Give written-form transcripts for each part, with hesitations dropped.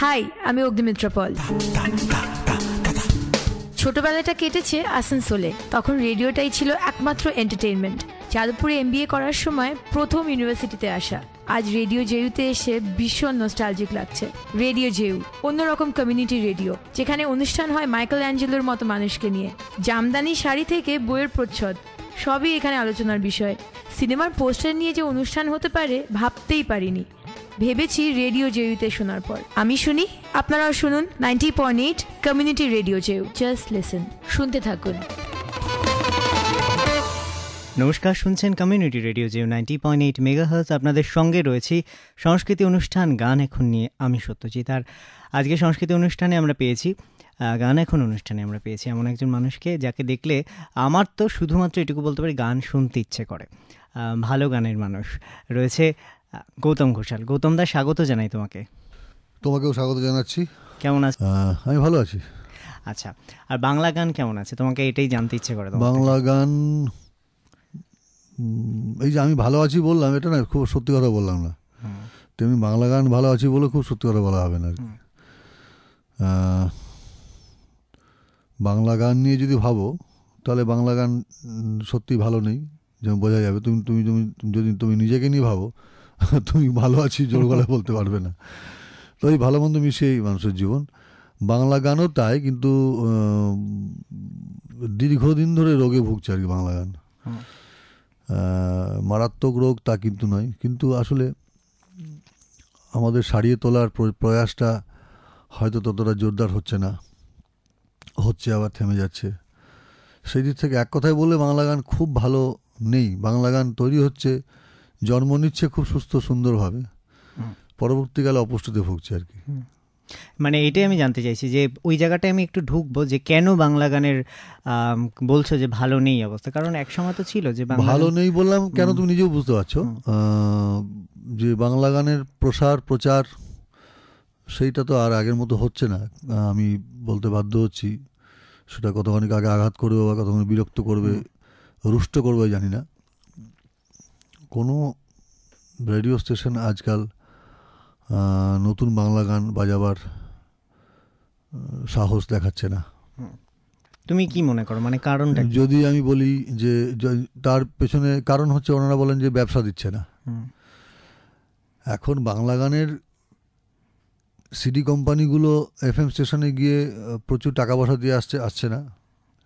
High, আমি অগ্নিমিত্রা পল। ছোটবেলাটা কেটেছে আসানসোলে। তখন রেডিওটাই ছিল একমাত্র এন্টারটেইনমেন্ট। যাদবপুরে MBA করার সময় প্রথম ইউনিভার্সিটিতে আসা। আজ রেডিও জেউতে এসে ভীষণ নস্টালজিক লাগছে। রেডিও জেউ অন্যরকম কমিউনিটি রেডিও, যেখানে অনুষ্ঠান হয় মাইকেল অ্যাঞ্জেলোর মতো মানুষকে নিয়ে। জামদানি শাড়ি থেকে বইয়ের প্রচ্ছদ সবই এখানে আলোচনার বিষয়। সিনেমার পোস্টার নিয়ে যে অনুষ্ঠান হতে পারে ভাবতেই পারিনি। ভেবেছি রেডিও জেউতে শোনার পর। আমি শুনি, আপনারাও শুনুন 90.8 কমিউনিটি রেডিও জেউ। জাস্ট লিসেন, শুনতে থাকুন। নমস্কার, শুনছেন কমিউনিটি রেডিও জেউ 90.8 মেগাহার্জ। আপনাদের সঙ্গে রয়েছি সংস্কৃতি অনুষ্ঠান গান এখন নিয়ে আমি সত্যজিৎ। আর আজকে সংস্কৃতি অনুষ্ঠানে আমরা পেয়েছি গান এখন অনুষ্ঠানে আমরা পেয়েছি এমন একজন মানুষকে যাকে দেখলে আমার তো শুধুমাত্র এটুকু বলতে পারি গান শুনতে ইচ্ছে করে। ভালো গানের মানুষ রয়েছে গৌতম ঘোষাল। গৌতম দা, স্বাগত জানাই তোমাকে। তোমাকেও স্বাগত জানাচ্ছি। কেমন আছো? আমি ভালো আছি। আচ্ছা, আর বাংলা গান কেমন আছে? তোমাকে এটাই জানতে ইচ্ছে করে। বাংলা গান, এই যে আমি ভালো আছি বললাম, এটা না খুব সত্যি কথা বললাম না। তেমনি বাংলা গান ভালো আছি বলে খুব সত্যি কথা বলা হবে না আর কি। বাংলা গান নিয়ে যদি ভাবো তাহলে বাংলা গান সত্যি ভালো নেই, যেমন বোঝা যাবে। তুমি যদি তুমি নিজেকে নিয়ে ভাবো, তুমি ভালো আছি জোর গলায় বলতে পারবে না। তো এই ভালো মন্দ মিশিয়েই মানুষের জীবন। বাংলা গানও তাই, কিন্তু দীর্ঘদিন ধরে রোগে ভুগছে আর কি বাংলা গান। মারাত্মক রোগ তা কিন্তু নয়, কিন্তু আসলে আমাদের সারিয়ে তোলার প্রয়াসটা হয়তো ততটা জোরদার হচ্ছে না, হচ্ছে আবার থেমে যাচ্ছে। সেই দিক থেকে এক কথায় বলে বাংলা গান খুব ভালো নেই। বাংলা গান তৈরি হচ্ছে, জন্ম নিচ্ছে খুব সুস্থ সুন্দরভাবে, পরবর্তীকালে অপুষ্টিতে ভুগছে আর কি। মানে এটাই আমি জানতে চাইছি যে ওই জায়গাটায় আমি একটু ঢুকবো যে কেন বাংলা গানের বলছো যে ভালো নেই অবস্থা। কারণ এক সময় তো ছিল যে ভালো নেই বললাম কেন, তুমি নিজেও বুঝতে পারছো যে বাংলা গানের প্রচার সেইটা তো আর আগের মতো হচ্ছে না। আমি বলতে বাধ্য হচ্ছি, সেটা কতখানি আগে আঘাত করবে বা কতখানি বিরক্ত করবে, রুষ্ট করবে জানি না। কোনো রেডিও স্টেশন আজকাল নতুন বাংলা গান বাজাবার সাহস দেখাচ্ছে না। তুমি কি মনে করো, মানে কারণটা? যদি আমি বলি যে তার পেছনে কারণ হচ্ছে, ওনারা বলেন যে ব্যবসা দিচ্ছে না। এখন বাংলা গানের সিডি কোম্পানিগুলো FM স্টেশনে গিয়ে প্রচুর টাকা পয়সা দিয়ে আসছে না,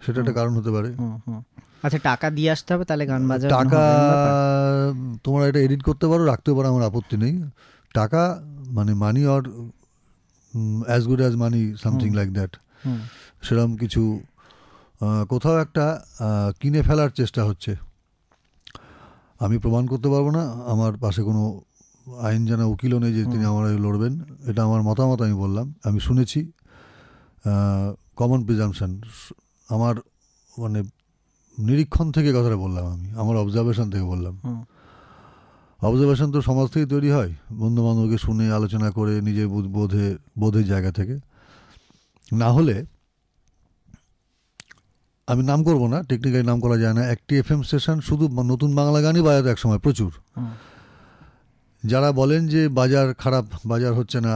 সেটা একটা কারণ হতে পারে। আচ্ছা, টাকা দিয়ে আসতে হবে তাহলে গান বাজানো? টাকা তোমরা এটা এডিট করতে পারো, রাখতে পারো, আমার আপত্তি নেই। টাকা মানে money or as good as money, something like that. সেরকম কিছু কোথাও একটা কিনে ফেলার চেষ্টা হচ্ছে। আমি প্রমাণ করতে পারবো না, আমার পাশে কোনো আইন জানা উকিলও নেই যে তিনি আমার লড়বেন। এটা আমার মতামত, আমি বললাম, আমি শুনেছি। কমন প্রিজাম্পশন, আমার মানে নিরীক্ষণ থেকে কথাটা বললাম, আমি আমার অবজারভেশন থেকে বললাম। অবজারভেশন তো সমাজ থেকে তৈরি হয়, বন্ধু বান্ধবকে শুনে আলোচনা করে নিজের বোধের জায়গা থেকে। না হলে আমি নাম করবো না, টেকনিক্যালি নাম করা যায় না। একটি FM স্টেশন শুধু নতুন বাংলা গানই বাজাতো এক সময় প্রচুর। যারা বলেন যে বাজার খারাপ, বাজার হচ্ছে না,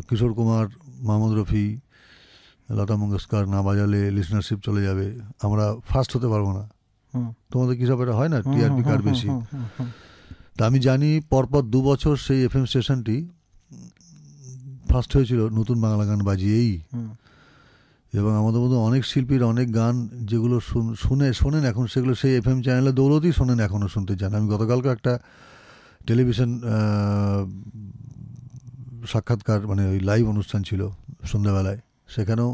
কিশোর কুমার, মোহাম্মদ রফি, লতা মঙ্গেশকর না বাজালে লিসনারশিপ চলে যাবে, আমরা ফার্স্ট হতে পারবো না। তোমাদের কি সব এটা হয় না, TRP কার্ড বেশি? তা আমি জানি পরপর 2 বছর সেই FM স্টেশনটি ফার্স্ট হয়েছিল নতুন বাংলা গান বাজিয়েই। এবং আমাদের মধ্যে অনেক শিল্পীর অনেক গান যেগুলো শোনেন এখন, সেগুলো সেই FM চ্যানেলে দৌলতেই শোনেন, এখনও শুনতে চান। আমি গতকালকে একটা টেলিভিশন সাক্ষাৎকার, মানে ওই লাইভ অনুষ্ঠান ছিল সন্ধ্যাবেলায়, সেখানেও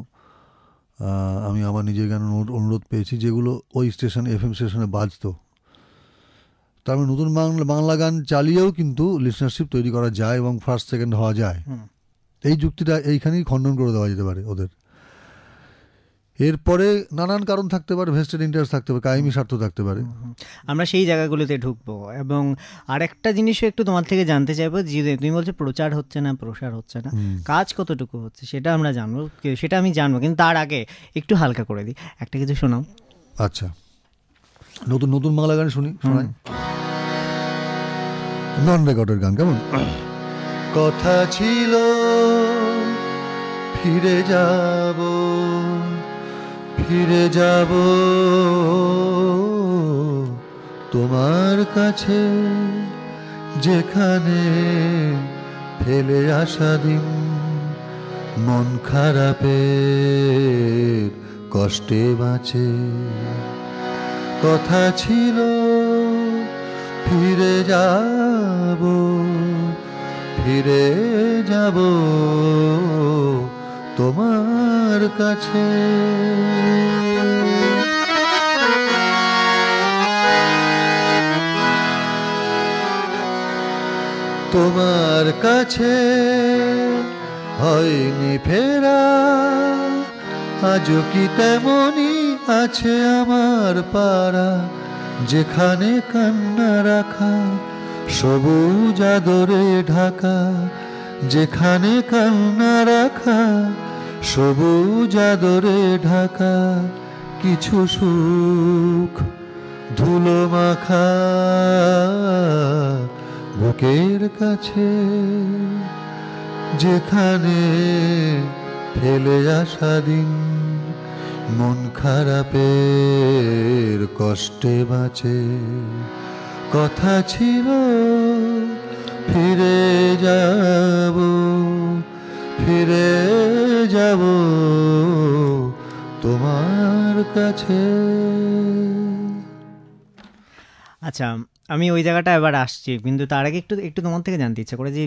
আমি আমার নিজের গান অনুরোধ পেয়েছি যেগুলো ওই স্টেশন FM স্টেশনে বাজতো। তার মানে নতুন বাংলা গান চালিয়েও কিন্তু লিসনারশিপ তৈরি করা যায় এবং ফার্স্ট সেকেন্ড হওয়া যায়। এই যুক্তিটা এইখানেই খণ্ডন করে দেওয়া যেতে পারে ওদের। এরপরে নানান কারণ থাকতে পারে, ভেস্টেড ইন্টারেস্ট থাকতে পারে, কায়েমি স্বার্থ থাকতে পারে। আমরা সেই জায়গাগুলোতে ঢুকবো। এবং আরেকটা জিনিসও একটু তোমার থেকে জানতে চাইবো, যে তুমি বলছো প্রচার হচ্ছে না, প্রসার হচ্ছে না, কাজ কতটুকু হচ্ছে সেটা আমরা জানবো, সেটা আমি জানবো। কিন্তু তার আগে একটু হালকা করে দিই, একটা কিছু শোনাও। আচ্ছা, নতুন বাংলা গান শোনাই, নন রেকর্ডের গান কেমন? কথা ছিল ফিরে যাব, ফিরে যাব তোমার কাছে, যেখানে ফেলে আসা দিন মন খারাপের কষ্টে বাঁচে। কথা ছিল ফিরে যাব, ফিরে যাব তোমার কাছে। তোমার কাছে হয়নি ফেরা, আজও কি তেমনই আছে আমার পাড়া, যেখানে কান্না রাখা সবুজ আদরে ঢাকা, যেখানে কান্না রাখা সবুজ আদরে ঢাকা, কিছু সুখ ধুলো মাখা বুকের কাছে, যেখানে ফেলে আসা দিন মন খারাপের কষ্টে বাঁচে। কথা ছিল ফিরে যাব, ফিরে যাব তোমার কাছে। আচ্ছা, আমি ওই জায়গাটা এবার আসছি, কিন্তু তার আগে একটু একটু তোমার থেকে জানতে ইচ্ছা করে যে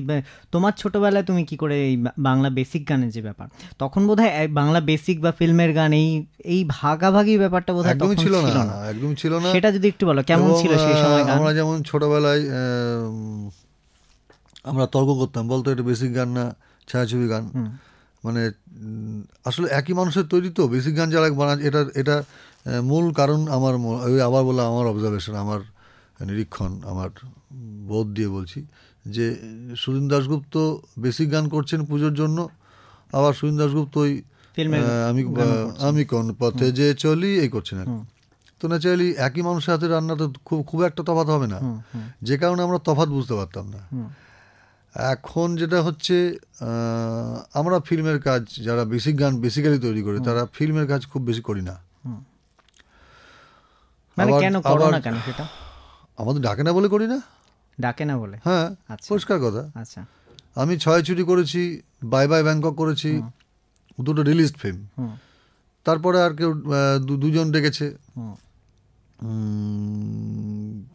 তোমার ছোটবেলায় তুমি কি করে এই বাংলা বেসিক গানের যে ব্যাপার, তখন বোধহয় বাংলা বেসিক বা ফিল্মের গান এই ভাগাভাগি ব্যাপারটা বোধহয় একদমই ছিল না, একদমই ছিল না। সেটা যদি একটু বলো কেমন ছিল সেই সময় গান? আমরা যেমন ছোটবেলায় আমরা তর্ক করতাম, বলতো এটা বেসিক গান না ছায়াছবি গান, মানে আসলে একই মানুষের তৈরি তো বেসিক গান যারা বানায়, এটা মূল কারণ আমার আবার বলা আমার অবজারভেশন, আমার নিরীক্ষণ, আমার বোধ দিয়ে বলছি যে সুদিন দাশগুপ্ত বেসিক গান করছেন পুজোর জন্য, আবার সুদিন দাশগুপ্ত ওই আমি কোন পথে যে চলি এই করছেন। তো ন্যাচারালি একই মানুষের হাতে রান্না তো খুব একটা তফাৎ হবে না, যে কারণে আমরা তফাৎ বুঝতে পারতাম না। এখন যেটা হচ্ছে আমরা ফিল্মের কাজ যারা বেসিক গান বেসিক্যালি তৈরি করে তারা ফিল্মের কাজ খুব বেশি করি না। আমাদের ডাকে না বলে করি না, ডাকে না বলে, হ্যাঁ পরিষ্কার কথা। আচ্ছা, আমি ছয়ছুটি করেছি, বাই বাই ব্যাংকক করেছি, দুটো রিলিজ ফিল্ম, তারপরে আর কেউ দুজন ডেকেছে,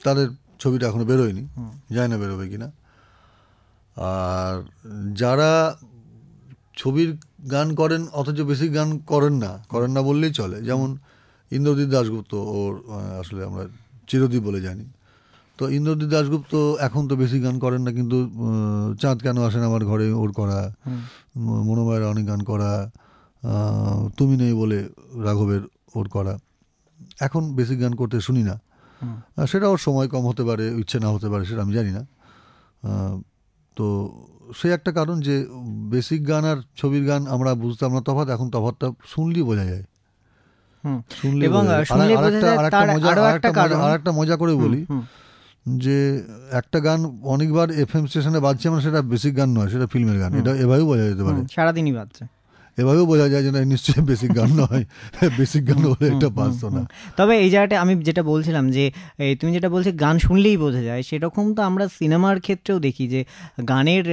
তাদের ছবিটা এখনো বেরোয়নি, জানি না বেরোবে কিনা। আর যারা ছবির গান করেন অথচ বেসিক গান করেন না বললেই চলে, যেমন ইন্দ্রজিৎ দাশগুপ্ত, ওর আসলে আমরা চিরদীপ বলে জানি। তো ইন্দ্রজিৎ দাশগুপ্ত এখন তো বেসিক গান করেন না, কিন্তু চাঁদ কেন আসেন আমার ঘরে ওর করা, মনোময়ের অনেক গান করা, তুমি নেই বলে রাঘবের ওর করা, এখন বেসিক গান করতে শুনি না। সেটা ওর সময় কম হতে পারে, ইচ্ছে না হতে পারে, সেটা আমি জানি না। তো সে একটা কারণ যে বেসিক গান আর ছবির গান আমরা বুঝতাম না তফাৎ, এখন তফাৎটা শুনলেই বোঝা যায়। আর একটা মজা করে বলি যে একটা গান অনেকবার এফএম স্টেশনে বাজছে মানে সেটা বেসিক গান নয়, সেটা ফিল্মের গান, এটা এভাবেও বোঝা যেতে পারে, সারাদিনই বাজছে, এভাবেও বোঝা যায় যে না নিশ্চয়ই বেসিক গান নয়, বেসিক গান হলে এটা বাজতো না। তবে এই জায়গাটা আমি যেটা বলছিলাম যে তুমি যেটা বলছো গান শুনলেই বোঝা যায়, সেরকম তো আমরা সিনেমার ক্ষেত্রেও দেখি যে গানের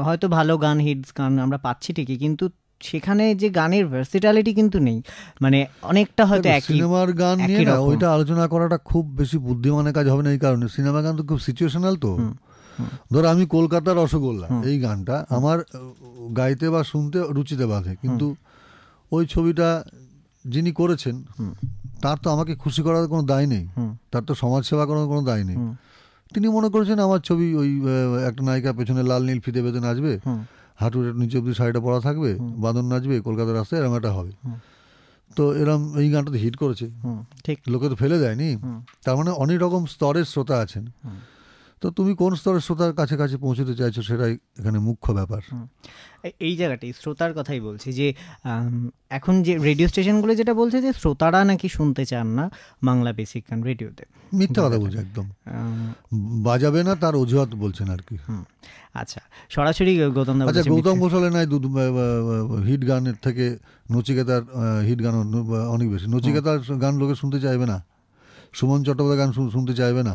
হয়তো ভালো গান, হিটস গান আমরা পাচ্ছি ঠিকই, কিন্তু সেখানে যে গানের ভার্সিটালিটি কিন্তু নেই, মানে অনেকটা হয়তো একই সিনেমার গান নিয়ে না ওইটা আলোচনা করাটা খুব বেশি বুদ্ধিমানের কাজ হবে না। এই কারণে সিনেমা গান তো খুব সিচুয়েশনাল। তো ধর আমি কলকাতার রসগোল্লা, এই গানটা আমার গাইতে বা শুনতে রুচিতে বাঁধে, কিন্তু ওই ছবিটা যিনি করেছেন তার তো আমাকে খুশি করার কোনো দায় নেই, তার তো সমাজসেবা করার কোনো দায় নেই। তিনি মনে করেছেন আমার ছবি ওই একটা নায়িকা পেছনে লাল নীল ফিতে বেঁধে নাচবে, হাঁটুর নিচে অব্দি শাড়িটা পরা থাকবে, বাদন নাচবে কলকাতার রাস্তায়, এরকম একটা হবে। তো এরকম এই গানটা তো হিট করেছে, ঠিক, লোকে তো ফেলে দেয়নি। তার মানে অনেক রকম স্তরের শ্রোতা আছেন। তো তুমি কোন স্তরের শ্রোতার কাছে কাছে পৌঁছতে চাইছো সেটাই এখানে মুখ্য ব্যাপার। এই জায়গাটাই শ্রোতার কথাই বলছি যে এখন যে রেডিও স্টেশনগুলো যেটা বলছে যে শ্রোতারা নাকি শুনতে চান না বাংলা বেসিক গান রেডিওতে, মিথ্যা কথা বলছে, একদম বাজাবে না তার অজুহাত বলছেন আর কি। আচ্ছা, সরাসরি গৌতম দা, আচ্ছা গৌতম ঘোষালের নাই হিট গানের থেকে নচিকেতার হিট গান অনেক বেশি। নচিকেতার গান লোকে শুনতে চাইবে না, সুমন চট্টোপাধ্যায় গান শুনতে চাইবে না,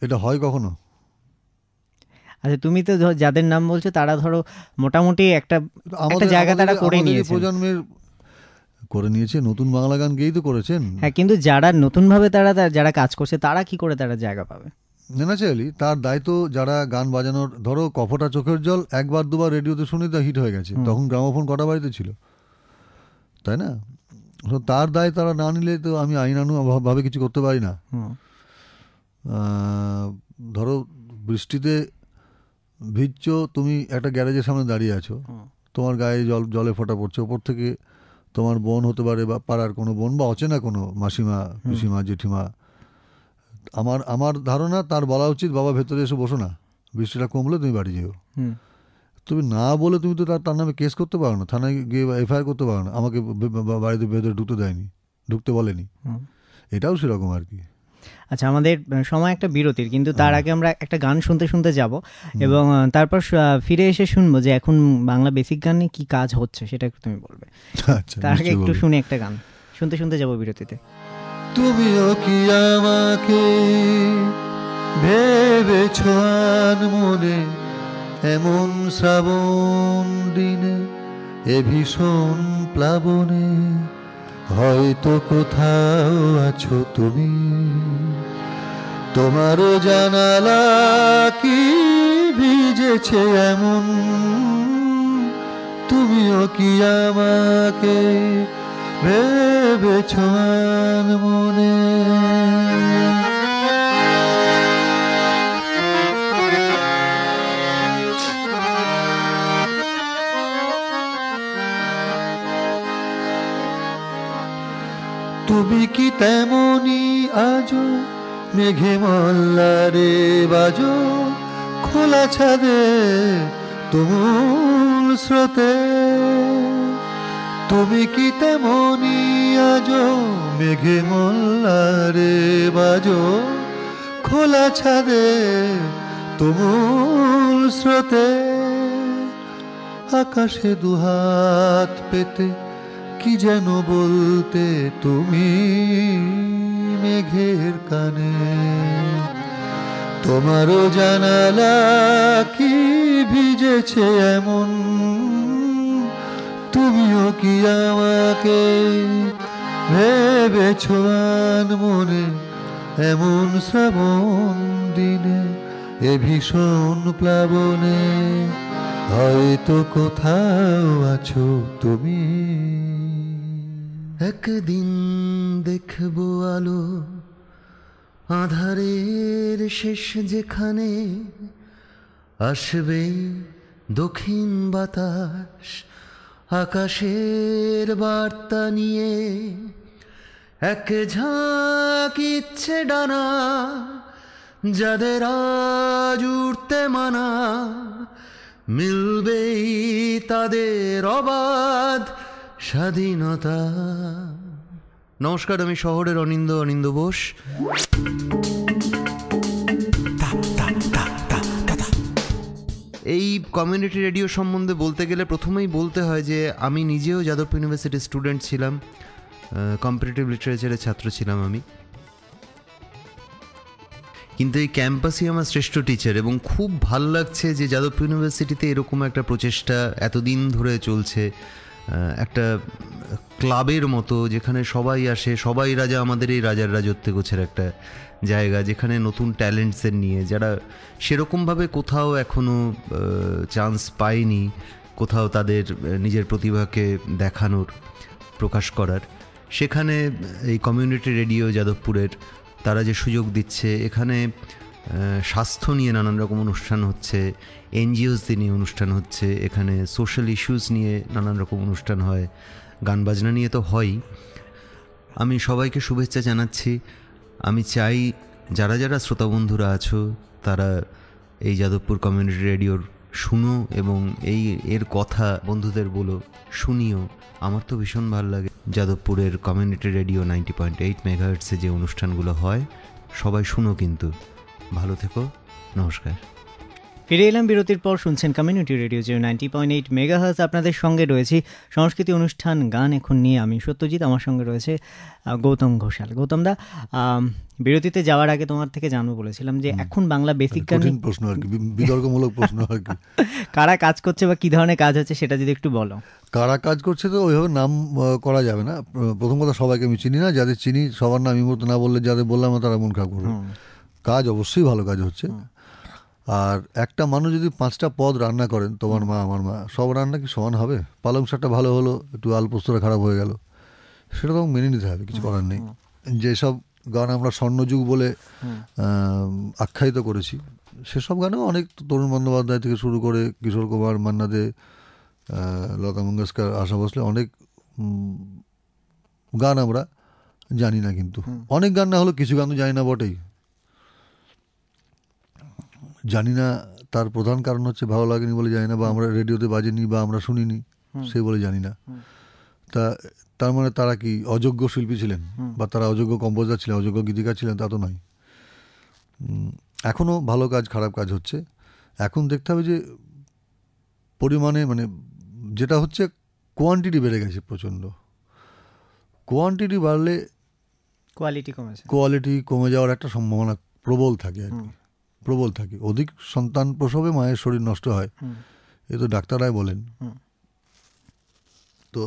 এটা হয় কখনো? আচ্ছা, তুমি তো যাদের নাম বলছো তারা ধরো মোটামুটি একটা জায়গা তারা করে নিয়েছে, প্রজন্মের করে নিয়েছে, নতুন বাংলা গান গেয়েই তো করেছেন। হ্যাঁ, কিন্তু যারা নতুনভাবে যারা কাজ করছে তারা কি করে তারা জায়গা পাবে? ন্যাচারালি তার দায়িত্ব যারা গান বাজানোর, ধরো কপটা চোখের জল একবার দুবার রেডিওতে শুনে তা হিট হয়ে গেছে, তখন গ্রামোফোন কটা বাড়িতে ছিল, তাই না? তার দায় তারা না নিলে তো আমি আইনানুভাবে কিছু করতে পারি না। ধরো বৃষ্টিতে ভিজছো, তুমি একটা গ্যারেজের সামনে দাঁড়িয়ে আছো, তোমার গায়ে জলে ফোঁটা পড়ছে, ওপর থেকে তোমার বোন হতে পারে বা পাড়ার কোনো বোন বা অচেনা কোনো মাসিমা, পিসিমা, জেঠিমা, আমার ধারণা তার বলা উচিত বাবা ভেতরে এসে বসো না, বৃষ্টিটা কমলে তুমি বাড়ি যেও। তুমি না বলে তুমি তো তার নামে কেস করতে পারো না, থানায় গিয়ে এফআইআর করতে পারো না, আমাকে বাড়িতে ভেতরে ঢুকতে বলেনি, এটাও সেরকম আর কি। আচ্ছা, আমাদের সময় একটা বিরতির, কিন্তু তার আগে আমরা একটা গান শুনতে শুনতে যাব এবং তারপর ফিরে এসে শুনবো যে এখন বাংলা বেসিক গানে কি কাজ হচ্ছে সেটা একটু তুমি বলবে। তার আগে একটু শুনে একটা গান শুনতে শুনতে যাব বিরতিতে। তুমিও কি আমাকে ভেবেছো মনে এমন শ্রাবণ দিনে, এ ভীষণ প্লাবনে, হয়তো কোথাও আছো তুমি, তোমারও জানালা কি ভিজেছে এমন, তুমিও কি আমাকে ভেবেছো মনে। তুমি কি তেমনি আজো মেঘে মল্লারে বাজো, খোলা ছাদে তুমুল স্রোতে, তুমি কি তেমনি আজো মেঘে মল্লারে বাজো, খোলা ছাদে তুমুল স্রোতে, আকাশে দুহাত পেতে কি যেন বলতে তুমি মেঘের কানে, তোমারও জানালা কি ভিজেছে এমন, তুমিও কি আমাকে ভেবেছো মনে এমন শ্রাবণ দিনে, এ ভীষণ প্লাবনে, হয়তো কোথাও আছো তুমি। একদিন দেখবো আলো আধারের শেষ যেখানে, আসবে দক্ষিণ বাতাস আকাশের বার্তা নিয়ে, এক ঝাঁক ইচ্ছে ডানা যাদের আজ উড়তে মানা, মিলবেই তাদের অবাধ স্বাধীনতা। নমস্কার, আমি শহরের অনিন্দ বোস। এই কমিউনিটি রেডিও সম্বন্ধে বলতে গেলে প্রথমেই বলতে হয় যে আমি নিজেও যাদবপুর ইউনিভার্সিটির স্টুডেন্ট ছিলাম, কম্পিটিটিভ লিটারেচারের ছাত্র ছিলাম আমি, কিন্তু এই ক্যাম্পাসই আমার শ্রেষ্ঠ টিচার, এবং খুব ভালো লাগছে যে যাদবপুর ইউনিভার্সিটিতে এরকম একটা প্রচেষ্টা এতদিন ধরে চলছে, একটা ক্লাবের মতো যেখানে সবাই আসে, সবাই রাজা, আমাদের এই রাজার রাজত্বে গোছের একটা জায়গা, যেখানে নতুন ট্যালেন্টসদের নিয়ে যারা সেরকমভাবে কোথাও এখনও চান্স পায়নি, কোথাও তাদের নিজের প্রতিভাকে দেখানোর, প্রকাশ করার, সেখানে এই কমিউনিটি রেডিও যাদবপুরের তারা যে সুযোগ দিচ্ছে। এখানে স্বাস্থ্য নিয়ে নানান রকম অনুষ্ঠান হচ্ছে, এনজিওসদের নিয়ে অনুষ্ঠান হচ্ছে, এখানে সোশ্যাল ইস্যুস নিয়ে নানান রকম অনুষ্ঠান হয়, গান বাজনা নিয়ে তো হয়ই। আমি সবাইকে শুভেচ্ছা জানাচ্ছি। আমি চাই যারা যারা শ্রোতা বন্ধুরা আছো তারা এই যাদবপুর কমিউনিটি রেডিওর শুনো এবং এর কথা বন্ধুদের বলো, শুনিও। আমার তো ভীষণ ভালো লাগে যাদবপুরের কমিউনিটি রেডিও 90.8 মেগাহার্টসে যে অনুষ্ঠানগুলো হয়, সবাই শুনো কিন্তু। ভালো থেকো, নমস্কার। ফিরে এলাম বিরতির পর, শুনছেন কমিউনিটি রেডিও 90.8 মেগাহার্টজ। আপনাদের সঙ্গে রয়েছি সংস্কৃতি অনুষ্ঠান গান এখন নিয়ে আমি সত্যজিৎ, আমার সঙ্গে রয়েছে গৌতম ঘোষাল। গৌতম দা, বিরতিতে যাওয়ার আগে তোমার থেকে জানবো বলেছিলাম যে এখন বাংলা বেসিক গান, প্রশ্ন আর কি, বিতর্কমূলক প্রশ্ন আর কি, কারা কাজ করছে বা কি ধরনের কাজ হচ্ছে সেটা যদি একটু বলো। কারা কাজ করছে তো ওইভাবে নাম করা যাবে না। প্রথম কথা, সবাইকে আমি চিনি না, যাদের চিনি সবার নাম এই মুহূর্তে না বললে যাদের বললাম না তারা মন খারাপ করবে। কাজ অবশ্যই ভালো কাজ হচ্ছে। আর একটা মানুষ যদি 5টা পদ রান্না করেন, তোমার মা আমার মা, সব রান্না কি সমান হবে? পালং শাকটা ভালো হলো, একটু আলু পোস্তটা খারাপ হয়ে গেল, সেটা তো মেনে নিতে হবে, কিছু করার নেই। যেসব গান আমরা স্বর্ণযুগ বলে আখ্যায়িত করেছি, সেসব গানেও অনেক তরুণ বন্দ্যোপাধ্যায় থেকে শুরু করে কিশোর কুমার, মান্না দে, লতা মঙ্গেশকর, আশা ভোসলে, অনেক গান আমরা জানি না। কিন্তু অনেক গান না হলো কিছু গান তো জানি না বটেই। জানি না তার প্রধান কারণ হচ্ছে ভালো লাগেনি বলে জানি না, বা আমরা রেডিওতে বাজেনি বা আমরা শুনিনি সেই বলে জানি না। তার মানে তারা কি অযোগ্য শিল্পী ছিলেন বা তারা অযোগ্য কম্পোজার ছিলেন, অযোগ্য গীতিকার ছিলেন? তা তো নয়। এখনও ভালো কাজ খারাপ কাজ হচ্ছে। এখন দেখতে হবে যে পরিমাণে, মানে যেটা হচ্ছে কোয়ান্টিটি বেড়ে গেছে প্রচণ্ড। কোয়ান্টিটি বাড়লে কোয়ালিটি কমে যাওয়ার একটা সম্ভাবনা প্রবল থাকে আর কি, প্রবল থাকে। অধিক সন্তান প্রসবে মায়ের শরীর নষ্ট হয়, এ তো ডাক্তাররাই বলেন। তো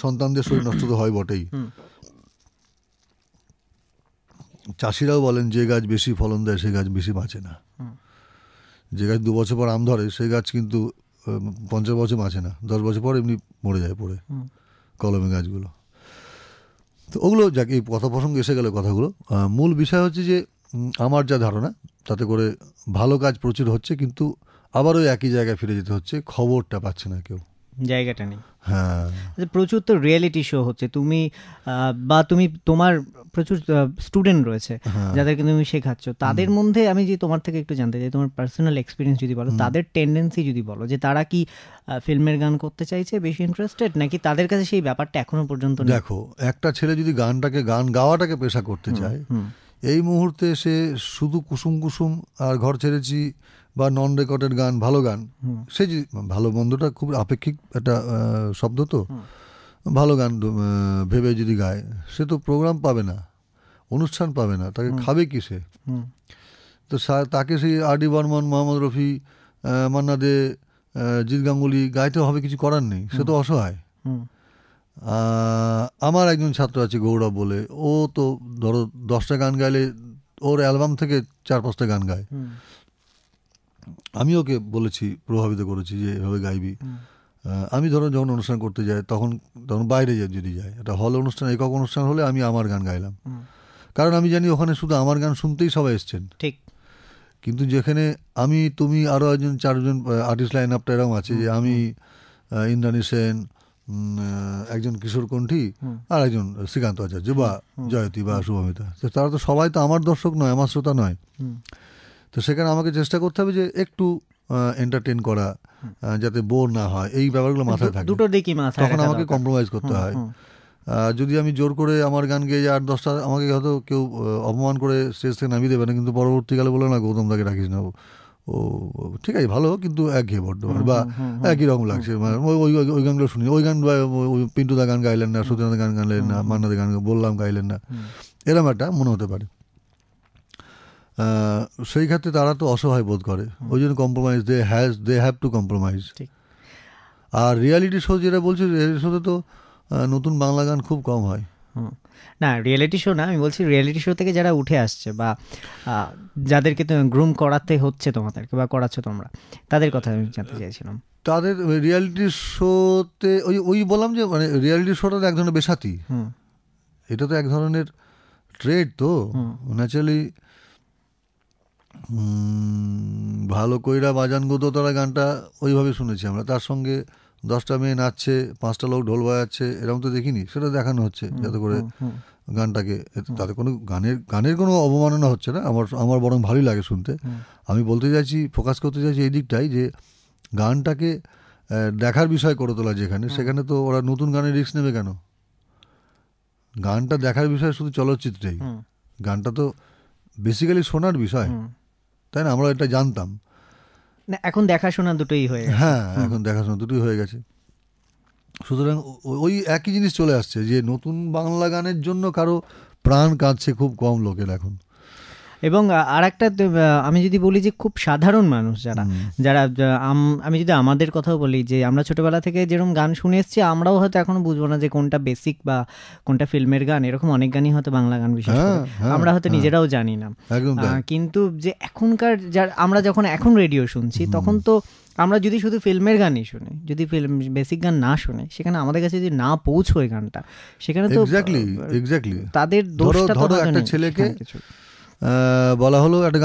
সন্তানদের শরীর নষ্ট তো হয় বটেই। চাষিরাও বলেন যে গাছ বেশি ফলন দেয় সে গাছ বেশি বাঁচে না। যে গাছ 2 বছর পর আম ধরে সেই গাছ কিন্তু 50 বছর বাঁচে না, 10 বছর পর এমনি মরে যায় পড়ে, কলমে গাছগুলো। তো ওগুলো যাকে এই কথা প্রসঙ্গে এসে গেলে কথাগুলো, মূল বিষয় হচ্ছে যে আমার যা ধারণা তাতে করে ভালো কাজ প্রচুর হচ্ছে, কিন্তু আবারও একই জায়গায় ফিরে যেতে হচ্ছে, খবরটা পাচ্ছে না কেউ, জায়গাটা নেই। হ্যাঁ, প্রচুর তো রিয়েলিটি শো হচ্ছে, তুমি তোমার প্রচুর স্টুডেন্ট রয়েছে যাদেরকে তুমি শেখাচ্ছ, তাদের মধ্যে আমি যে তোমার থেকে একটু জানতে চাই, তোমার পার্সোনাল এক্সপিরিয়েন্স যদি বলো, তাদের টেন্ডেন্সি যদি বলো, যে তারা কি ফিল্মের গান করতে চাইছে, বেশি ইন্টারেস্টেড, নাকি তাদের কাছে সেই ব্যাপারটা এখনো পর্যন্ত নেই? দেখো, একটা ছেলে যদি গান গাওয়াটাকে পেশা করতে চায়, এই মুহূর্তে সে শুধু কুসুম কুসুম আর ঘর ছেড়েছি বা নন রেকর্ডেড গান, ভালো গান, সে যে ভালো মন্দটা খুব আপেক্ষিক একটা শব্দ, তো ভালো গান ভেবে যদি গায়, সে তো প্রোগ্রাম পাবে না, অনুষ্ঠান পাবে না, তাকে খাবে কি সে? তো তাকে সেই আর.ডি. বর্মন, মোহাম্মদ রফি, মান্না দে, জিৎ গাঙ্গুলি গাইতে হবে, কিছু করার নেই, সে তো অসহায়। আমার একজন ছাত্র আছে গৌরব বলে, ও তো ধরো 10টা গান গাইলে ওর অ্যালবাম থেকে 4-5টা গান গায়। আমি ওকে বলেছি, প্রভাবিত করেছি যে এভাবে গাইবি। আমি ধরো যখন অনুষ্ঠান করতে যাই, তখন বাইরে যদি যাই, একটা হল অনুষ্ঠান, একক অনুষ্ঠান হলে আমি আমার গান গাইলাম, কারণ আমি জানি ওখানে শুধু আমার গান শুনতেই সবাই এসছেন। ঠিক। কিন্তু যেখানে আমি, তুমি, আরও 4জন আর্টিস্ট লাইন আপটা এরকম আছে, যে আমি, ইন্দ্রাণী সেন, একজন কিশোর কণ্ঠী, আর একজন শ্রীকান্ত আচার্য বা জয়তী বা শুভমিতা, তো তারা তো সবাই তো আমার দর্শক নয়, আমার শ্রোতা নয়। তো সেখানে আমাকে চেষ্টা করতে হবে যে একটু এন্টারটেন করা, যাতে বোর না হয়, এই ব্যাপারগুলো মাথায় থাকে। দুটো দিকই মাথায়, তখন আমাকে কম্প্রোমাইজ করতে হয়। যদি আমি জোর করে আমার গান গেয়ে 8-10টা, আমাকে হয়তো কেউ অপমান করে স্টেজ থেকে নামিয়ে দেবে না, কিন্তু পরবর্তীকালে বলে না গৌতম দাকে রাখিস না, ও ঠিক আছে ভালো, কিন্তু একঘেয়ে বড্ড, বা একই রকম লাগছে, ওই গানগুলো শুনি, ওই গান পিন্টুদা গান গাইলেন না, সত্যনাথ গান গাইলেন না, মান্নাদের গান বললাম গাইলেন না, এরকম একটা মনে হতে পারে। সেই ক্ষেত্রে তারা তো অসহায় বোধ করে, ওই জন্য compromise, they have to compromise. আর রিয়ালিটি শো যেটা বলছি, রিয়ালিটি শোতে তো নতুন বাংলা গান খুব কম হয়। না, রিয়েলিটি শো না, আমি বলছি রিয়েলিটি শো থেকে যারা উঠে আসছে বা যাদেরকে গ্রুম করাতে হচ্ছে তোমাদেরকে বা করাচ্ছ তোমরা, তাদের কথা আমি জানতে চাইছিলাম। তাদের রিয়ালিটি শোতে ওই বললাম যে, মানে রিয়ালিটি শোটা তো এক ধরনের বেসাতি, এটা তো এক ধরনের ট্রেড, তো ন্যাচারালি ভালো কইরা বাজান গুতো তোরা গানটা ওইভাবে শুনেছি আমরা, তার সঙ্গে 10টা মেয়ে নাচছে, 5টা লোক ঢোল বাজাচ্ছে, এরকম তো দেখিনি, সেটা দেখানো হচ্ছে যাতে করে গানটাকে, তাতে কোনো গানের কোনো অবমাননা হচ্ছে না, আমার বরং ভালোই লাগে শুনতে। আমি বলতে চাইছি, ফোকাস করতে চাইছি এই দিকটাই যে গানটাকে দেখার বিষয় করে তোলা যেখানে, সেখানে তো ওরা নতুন গানের রিস্ক নেবে কেন? গানটা দেখার বিষয় শুধু চলচ্চিত্রেই, গানটা তো বেসিক্যালি শোনার বিষয়, তাই না? আমরা এটা জানতাম না, এখন দেখাশোনা দুটোই হয়ে গেছে। হ্যাঁ, এখন দেখাশোনা দুটোই হয়ে গেছে। সুতরাং ওই একই জিনিস চলে আসছে যে নতুন বাংলা গানের জন্য কারো প্রাণ কাঁদছে খুব কম লোকের এখন। এবং আর একটা আমি যদি বলি যে খুব সাধারণ মানুষ যারা আমি যদি আমাদের কথাও বলি যে আমরা ছোটবেলা থেকে যেরকম গান শুনে এসেছি, আমরাও হয়তো এখনো বুঝবো না যে কোনটা বেসিক বা কোনটা ফিল্মের গান। এরকম অনেক গানই হয়তো বাংলা গান বিশেষ করে আমরা হয়তো নিজেরাও জানি না। কিন্তু যে এখনকার আমরা যখন এখন রেডিও শুনছি, তখন তো আমরা যদি শুধু ফিল্মের গানই শুনি, যদি ফিল্ম বেসিক গান না শুনে, সেখানে আমাদের কাছে যদি না পৌঁছয় গানটা, সেখানে তো এক্স্যাক্টলি তাদের দোষটা তো একটা ছেলেকে বলা হলো একটা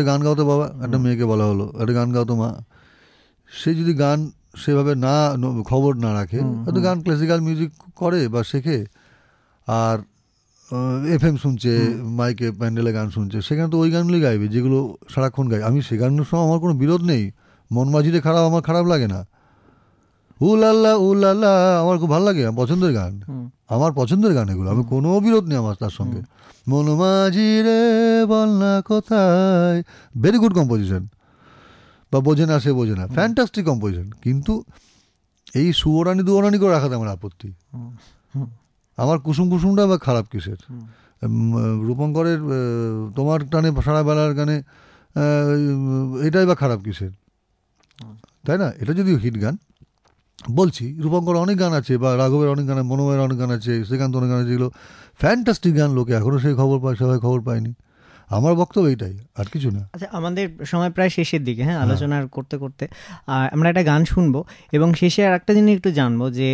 গান গাও তো বাবা, একটা মেয়েকে বলা হলো একটা গান গাও তো মা, সে যদি গান সেভাবে না খবর না রাখে, হয়তো গান ক্লাসিক্যাল মিউজিক করে বা শেখে, আর FM শুনছে, মাইকে প্যান্ডেলে গান শুনছে, সেখানে তো ওই গানগুলি গাইবে যেগুলো সারাক্ষণ গাই। আমি সে গানের সময় আমার কোনো বিরোধ নেই, মন মাঝিরে খারাপ আমার খারাপ লাগে না, উলাল্লা উলাল্লা আমার খুব ভালো লাগে, পছন্দের গান, আমার পছন্দের গান এগুলো, আমি কোনো বিরোধ নেই আমার তার সঙ্গে। মন মাঝিরে বল না কোথায়, ভেরি গুড কম্পোজিশন, বা বোঝে না সে বোঝে না, ফ্যান্টাস্টিক কম্পোজিশন। কিন্তু এই সুয়োরানি দুয়োরানি করে রাখাতে আমার আপত্তি। আমার কুসুম কুসুমটা বা খারাপ কিসের? রূপঙ্করের তোমার টানে সারা বেলার গানে এটাই বা খারাপ কিসের? তাই না? এটা যদিও হিট গান বলছি, রূপঙ্কর অনেক গান আছে, বা রাঘবের অনেক গান, মনোময়ের অনেক গান আছে, শ্রীকান্ত অনেক গান আছে, যেগুলো ফ্যান্টাস্টিক গান, লোকে এখনও সেই খবর পায়, সবাই খবর পায়নি। আমার বক্তব্য এইটাই, আর কিছু না। আচ্ছা, আমাদের সময় প্রায় শেষের দিকে, হ্যাঁ, আলোচনা করতে করতে আমরা একটা গান শুনবো, এবং শেষে আর একটা জিনিস একটু জানবো যে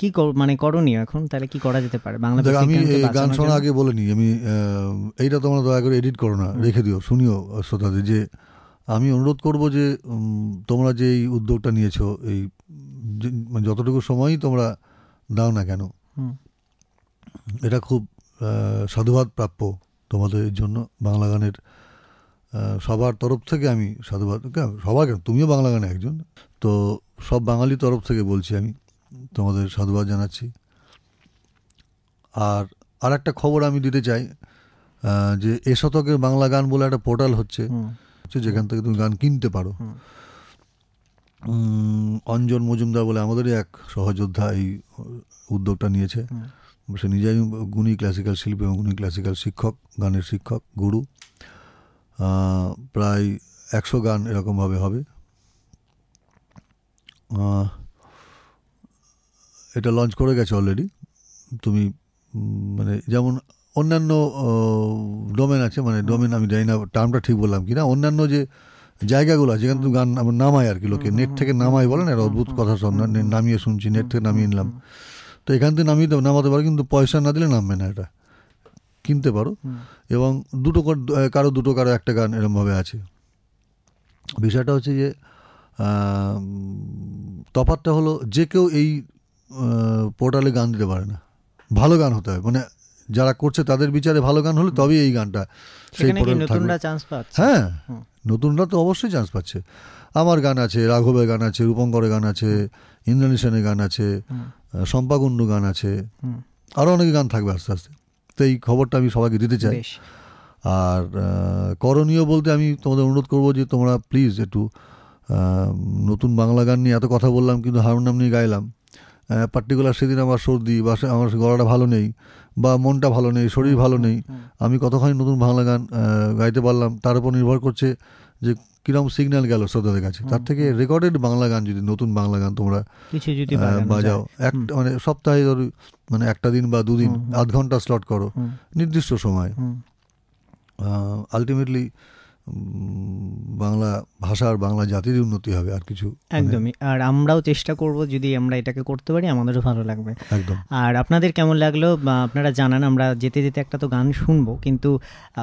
কি মানে করণীয় এখন, তাহলে কি করা যেতে পারে বাংলা? আমি গান শোনা আগে বলে নিই, আমি এইটা তোমরা দয়া করে এডিট করো না, রেখে দিও, শুনিও শ্রোতাদের, যে আমি অনুরোধ করব যে তোমরা যে এই উদ্যোগটা নিয়েছো, এই যতটুকু সময়ই তোমরা দাও না কেন, এটা খুব সাধুবাদ প্রাপ্য তোমাদের জন্য। বাংলা গানের সবার তরফ থেকে আমি সাধুবাদ, সবার কেন, তুমিও বাংলা গানে একজন, তো সব বাঙালির তরফ থেকে বলছি, আমি তোমাদের সাধুবাদ জানাচ্ছি। আর একটা খবর আমি দিতে চাই, যে এ শতকের বাংলা গান বলে একটা পোর্টাল হচ্ছে, যেখান থেকে তুমি গান কিনতে পারো। অঞ্জন মজুমদার বলে আমাদেরই এক সহযোদ্ধা এই উদ্যোগটা নিয়েছে। সে নিজেই গুণী ক্লাসিক্যাল শিল্পী এবং গুণী ক্লাসিক্যাল শিক্ষক, গানের শিক্ষক, গুরু। প্রায় 100 গান এরকমভাবে হবে। এটা লঞ্চ করে গেছে অলরেডি। তুমি মানে যেমন অন্যান্য ডোমেন আছে, মানে ডোমেন আমি জানি না টার্মটা ঠিক বললাম কি না, অন্যান্য যে জায়গাগুলো আছে যেখানে তুমি গান নামায় আর কি, লোকে নেট থেকে নামায়, বলে না, অদ্ভুত কথা সব, নামিয়ে শুনছি, নেট থেকে নামিয়ে নিলাম, তো এখান থেকে নামাতে পারো, কিন্তু পয়সা না দিলে নামবে না, এটা কিনতে পারো। এবং কারো একটা গান এরমভাবে আছে। বিষয়টা হচ্ছে যে তফাৎটা হলো, যে কেউ এই পোর্টালে গান দিতে পারে না, ভালো গান হতে হবে, মানে যারা করছে তাদের বিচারে ভালো গান হলে তবেই এই গানটা সেই পোর্টালে থাকবে। হ্যাঁ, নতুনরা তো অবশ্যই চান্স পাচ্ছে। আমার গান আছে, রাঘবের গান আছে, রূপঙ্করের গান আছে, ইন্দ্রাণী সেনের গান আছে, শম্পা কুণ্ডু গান আছে, আরও অনেক গান থাকবে আস্তে আস্তে। তো এই খবরটা আমি সবাইকে দিতে চাই। আর করণীয় বলতে আমি তোমাদের অনুরোধ করবো যে তোমরা প্লিজ একটু নতুন বাংলা গান নিয়ে এত কথা বললাম, কিন্তু হারমোনিয়াম নিয়ে গাইলাম, পার্টিকুলার সেদিন আমার সর্দি বা আমার গলাটা ভালো নেই, বা মনটা ভালো নেই, শরীর ভালো নেই, আমি কতখানি নতুন বাংলা গান গাইতে পারলাম তার উপর নির্ভর করছে যে কিরকম সিগন্যাল গেল শ্রোতাদের কাছে। তার থেকে রেকর্ডেড বাংলা গান, যদি নতুন বাংলা গান তোমরা বাজাও, মানে সপ্তাহে মানে একটা দিন বা দুদিন, আধ ঘন্টা স্লট করো নির্দিষ্ট সময়, আলটিমেটলি বাংলা ভাষার বাংলা জাতির উন্নতি হবে, আর কিছু একদমই। আর আমরাও চেষ্টা করব, যদি আমরা এটাকে করতে পারি আমাদেরও ভালো লাগবে। একদম। আর আপনাদের কেমন লাগলো বা আপনারা জানান, আমরা যেতে যেতে একটা তো গান শুনবো, কিন্তু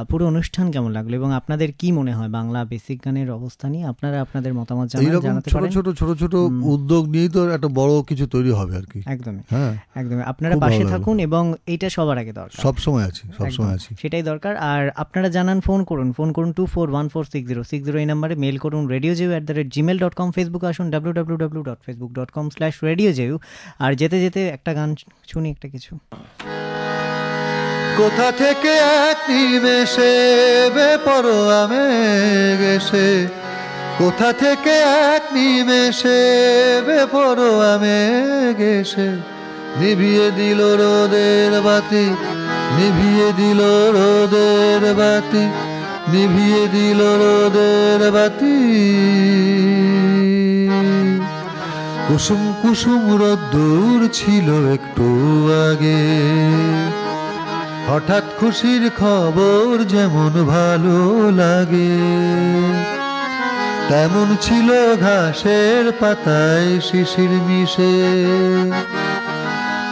পুরো অনুষ্ঠান কেমন লাগলো এবং আপনাদের কি মনে হয় বাংলা বেসিক গানের অবস্থা নিয়ে আপনারা আপনাদের মতামত জানাতে ছোট পারেন। ছোট ছোট ছোট উদ্যোগ নিয়েই তো একটা বড় কিছু তৈরি হবে আর কি। একদমই, হ্যাঁ একদমই। আপনারা খুব পাশে ভালো থাকুন এবং এইটা সবার আগে দরকার। সবসময় আছি, সবসময় আছি, সেটাই দরকার। আর আপনারা জানান, ফোন করুন 24146060 এই নাম্বারে, মেল করুন radiojeu@gmail.com, ফেসবুকে আসুন www.facebook.com/radiojeu। আর যেতে যেতে একটা গান শুনি, একটা কিছু। কোথা থেকে এক নিমেষে বেপরোয়া মেঘ এসে, কোথা থেকে এক নিমেষে বেপরোয়া মেঘ এসে নিভিয়ে দিল রোদের বাতি, নিভিয়ে দিল রোদের বাতি, নিভিয়ে দিল রোদের বাতি। কুসুম কুসুম রোদ্দুর ছিল একটু আগে, হঠাৎ খুশির খবর যেমন ভালো লাগে, তেমন ছিল ঘাসের পাতায় শিশির মিশে।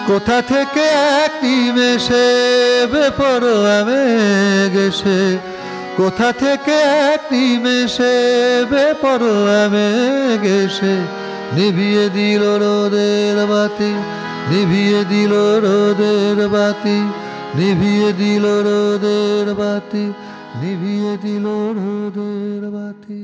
কোথা থেকে এক নিমেষে বেপরোয়া মেঘ এসে, কোথা থেকে এক নিমেষে বেপরোয়া মেঘ এসে নিভিয়ে দিল রোদের বাতি, নিভিয়ে দিল রোদের বাতি, নিভিয়ে দিল রোদের বাতি, নিভিয়ে দিল রোদের বাতি।